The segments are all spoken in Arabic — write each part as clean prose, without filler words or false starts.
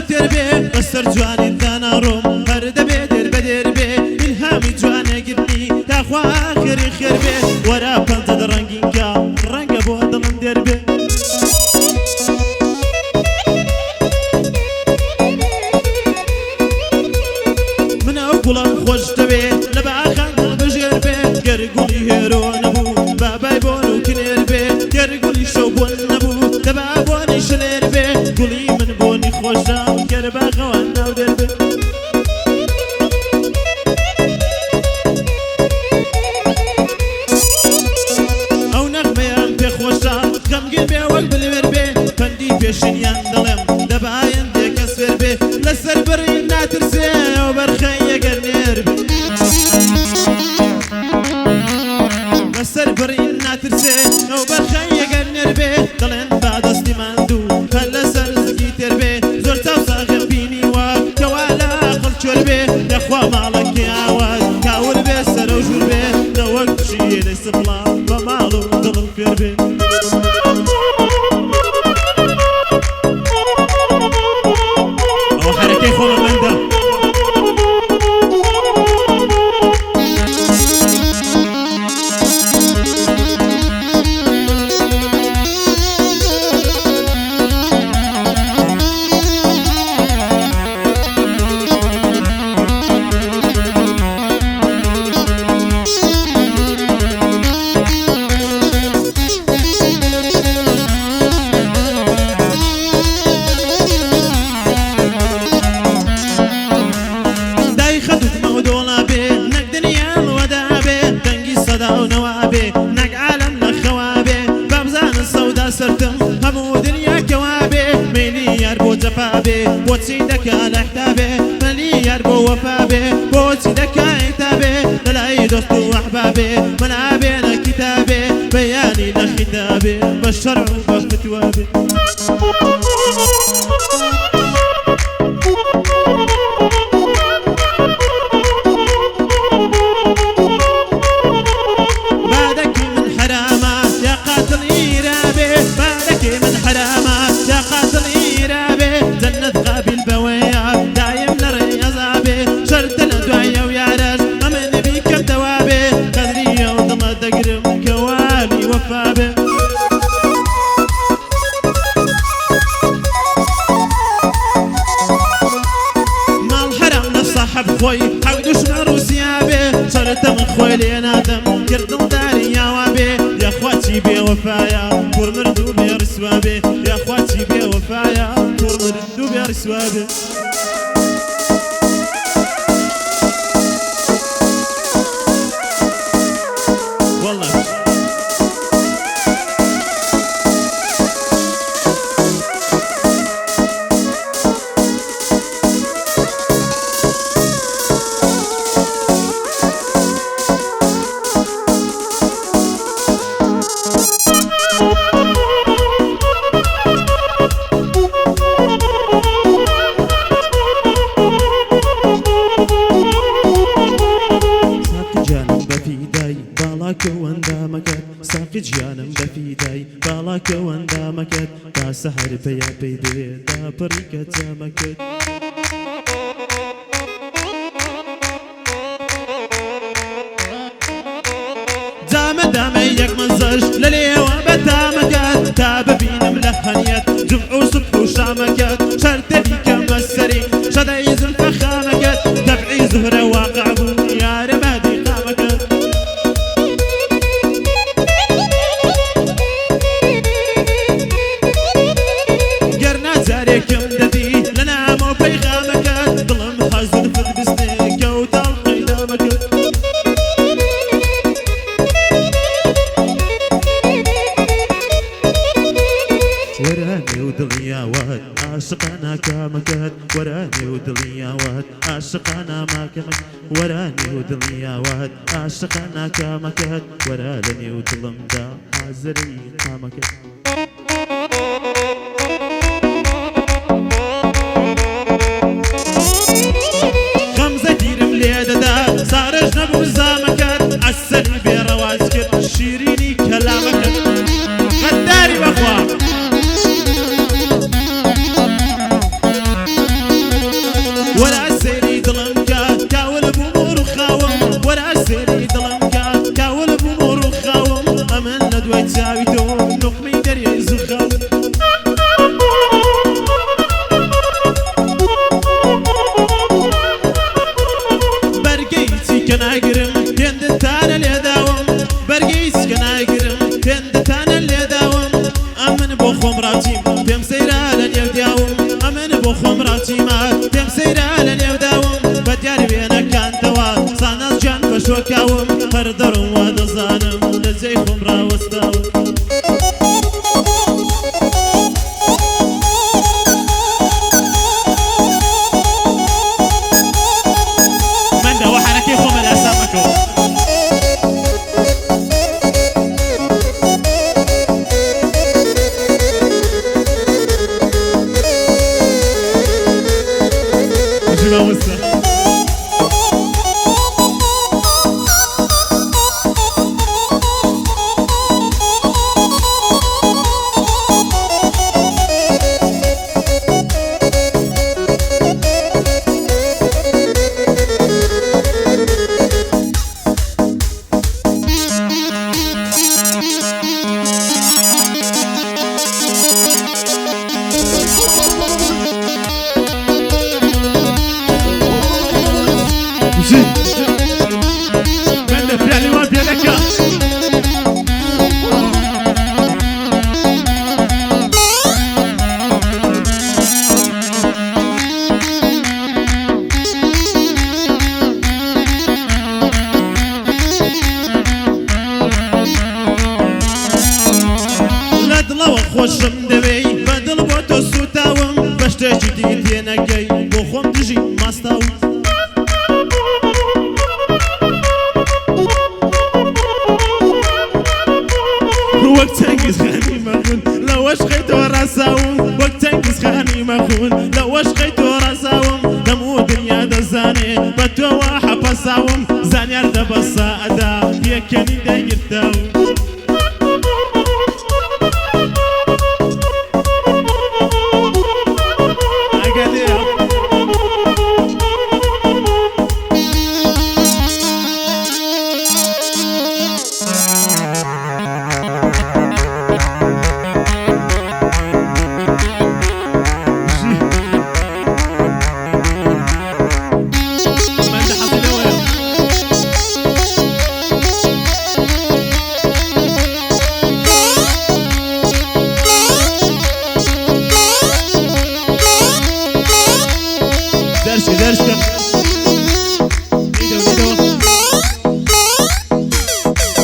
تێر بێ بەسەر جوانی داناڕۆم هەر دەبێ دێر بەدێر بێ ئیلهامی جوانەگرنی داخوا خێری خێر بێ وەرا پەنجەد ڕەنگینکە ڕەنگە بۆ دڵم دێر بێ من ئەو گوڵم خۆش دەوێ لە باخان بژێر بێ گەرگوڵی هێرۆ نەبوو بابای بۆن و کنێر بێ گەرگوڵی شەو بۆن نەبوو دەبا بۆنی شلێر بێ گوڵی من بۆنی خۆشە گەرباخەوە ناو دێر بێ ئەو نەغمەیان پێ خۆشە غەمگین بێ وەک بلوێر بێ پەندی پێشینیان دەڵێم دەبایەن دێکەس فێر بێ لەسەر بڕی ناترسێ ئەو بەرخەی ئەگەر نێر بێ لەسەر بڕی ناترسێ ئەو بەرخەی ئەگەر نێر بێ دەڵێن با دەستی ماندوو هەر لەسەر زگی تێر بێ زۆر چاو ساغم بینیوە کەوا لە عەقڵ چۆر بێ دەخوا ماڵەکی ئاواز کاور بێ سەرە و ژوور بێ نەوەک پشیە لەی سپڵا بە ماڵ و دڵم فێر بێ ئەوە حەرەکەی خۆڵەمەندە بۆچی دەکا لە حتابێ مەلیار بۆ وەفابێ بۆچی دەکا عیتابێ لەلای دۆست و ئەحبابێ منابێنە کتابێ بەیانی لە خیتابێ بە شەرع و بە فتوابێ بادەکی من حرامە یا قاتڵ ئیرابێ بادەکی من حرامە یا قاتڵ ئیرابێ جەنەت قابل بەوەیە دایم لە ڕێی عەزابێ شەرتە لە دوایە و یارەش ئەمن بیکەم دەوابێ قەدریە و دڵە دەگرم کە والی وەفابێ ماڵ حەرام لە ساحەب خۆی حەق دوشمە ڕووسیابێ شەرتە من خۆی لێ نادەم کردم داری یاوابێ یاخواچی بێوەفایە کوڕ مرد و بێ ڕسوابێ یاخواچی بێوەفایە کوڕ مرد و بێ ڕسوابێ والله ساقی گیانم بەفیدای باڵاکە وەندامەکەت تا سەحەر پەیا پەی دەوێ تا پڕیکە جامەکەت جامە دامەی یەک منزەش لە لێوە بەتامەکەت تا ببینم لە هەنیەت جمع و سوبح و شامەکەت شەرتە بیکەم بەسەری شەدەی زولفە خامەکەت دەبعی زهرە واقع بوو یارە بادی قامەکەت جارێکم دەدی لە نامە و پەیغامەکەت دڵم حەزر فت بستێ کەوتاڵ قەیدامەکەت وەرانێ و دڵیاوات عاشقانە کامەکەت وەرانێ و دڵیاوات عاشقانە ماکەمەکەت وەرانێ و دڵیاوات عاشقانە کامەکەت وەرا لە نێو دڵمدا حازری قامەکەت سارش نبو زامكت عسل بيرواز كت شيريني كلامكت غداري بخوا نقمي دري زخاو برقيتي كناقرم تند تانا اللي داوم برقيتي كناقرم تند تانا اللي داوم امن بو خمراتي تم سيرا لن يداوم امن بو خمراتي ما تم سيرا لن يداوم بديار بينك كان توا صانز جان فشوكاوم هردر ودزانم لزي خمرا وستاوم خوشم دبی بدل با تو سوتاوم بشته جدی نگی بو خم دجی ماستاو وقت تنقز خاني مخون لو اشقيت وراساوم وقت تنقز خاني مخون لو اشقيت وراساوم دمو دنيا دزاني بتو وحبساوم زانيار دبسا ادا يكني دايرتاوم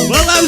والله